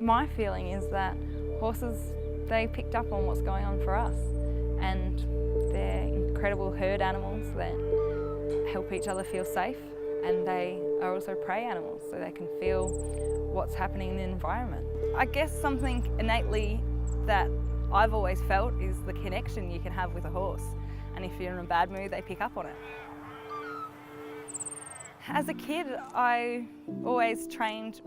My feeling is that horses, they picked up on what's going on for us, and they're incredible herd animals that help each other feel safe, and they are also prey animals, so they can feel what's happening in the environment. I guess something innately that I've always felt is the connection you can have with a horse, and if you're in a bad mood, they pick up on it. As a kid, I always trained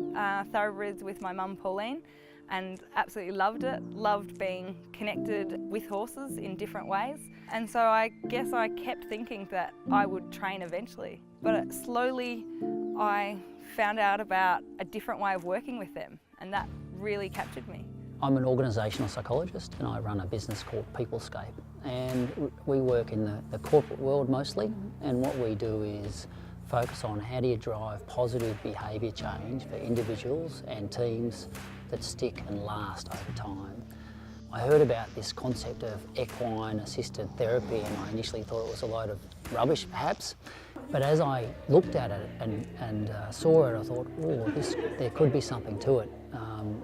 thoroughbreds with my mum Pauline, and absolutely loved it, loved being connected with horses in different ways. And so I guess I kept thinking that I would train eventually. But slowly I found out about a different way of working with them, and that really captured me. I'm an organisational psychologist and I run a business called Peoplescape, and we work in the corporate world mostly, and what we do is focus on how do you drive positive behaviour change for individuals and teams that stick and last over time. I heard about this concept of equine assisted therapy and I initially thought it was a load of rubbish perhaps, but as I looked at it and saw it, I thought, oh, there could be something to it.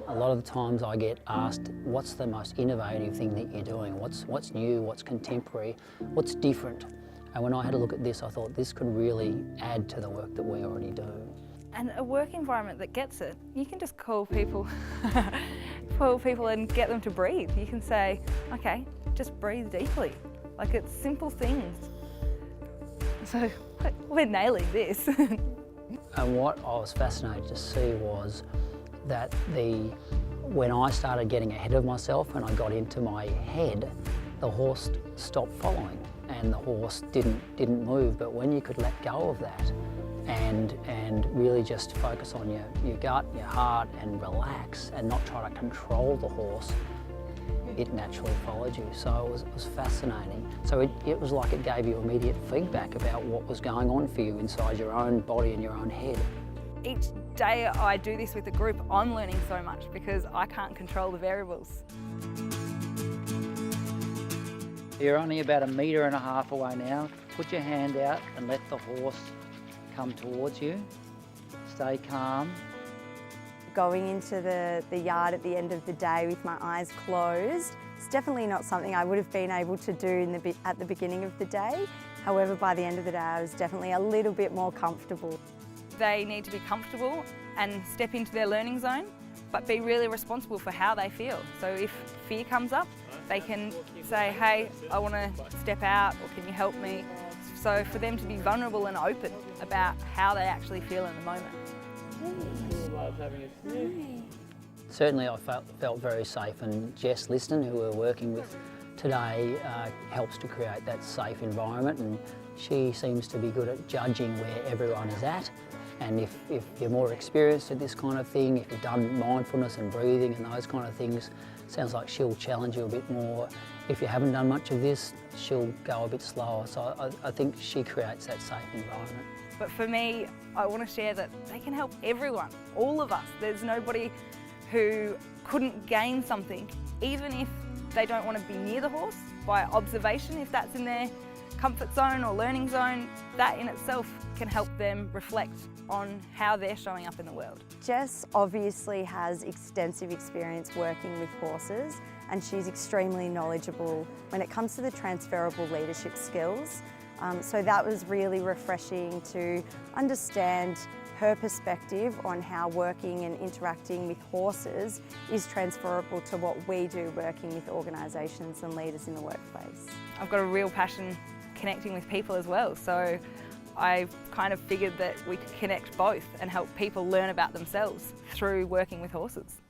A lot of the times I get asked, what's the most innovative thing that you're doing? What's new, what's contemporary, what's different? And when I had a look at this, I thought this could really add to the work that we already do. And a work environment that gets it, you can just call people, and get them to breathe. You can say, okay, just breathe deeply. Like, it's simple things. So we're nailing this. And what I was fascinated to see was that when I started getting ahead of myself and I got into my head, the horse stopped following and the horse didn't move. But when you could let go of that and really just focus on your gut, your heart, and relax and not try to control the horse, it naturally followed you. So it was fascinating. So it was like it gave you immediate feedback about what was going on for you inside your own body and your own head. Each day I do this with a group, I'm learning so much because I can't control the variables. You're only about 1.5 meters away now. Put your hand out and let the horse come towards you. Stay calm. Going into the yard at the end of the day with my eyes closed, it's definitely not something I would have been able to do at the beginning of the day. However, by the end of the day, I was definitely a little bit more comfortable. They need to be comfortable and step into their learning zone, but be really responsible for how they feel. So if fear comes up, they can say, hey, I want to step out, or can you help me? So for them to be vulnerable and open about how they actually feel in the moment. Certainly I felt very safe, and Jess Liston, who we're working with today, helps to create that safe environment, and she seems to be good at judging where everyone is at. And if you're more experienced at this kind of thing, if you've done mindfulness and breathing and those kind of things, sounds like she'll challenge you a bit more. If you haven't done much of this, she'll go a bit slower. So I think she creates that safe environment. But for me, I want to share that they can help everyone, all of us. There's nobody who couldn't gain something, even if they don't want to be near the horse, by observation, if that's in their comfort zone or learning zone, that in itself can help them reflect on how they're showing up in the world. Jess obviously has extensive experience working with horses, and she's extremely knowledgeable when it comes to the transferable leadership skills. So that was really refreshing to understand her perspective on how working and interacting with horses is transferable to what we do working with organisations and leaders in the workplace. I've got a real passion connecting with people as well, so I kind of figured that we could connect both and help people learn about themselves through working with horses.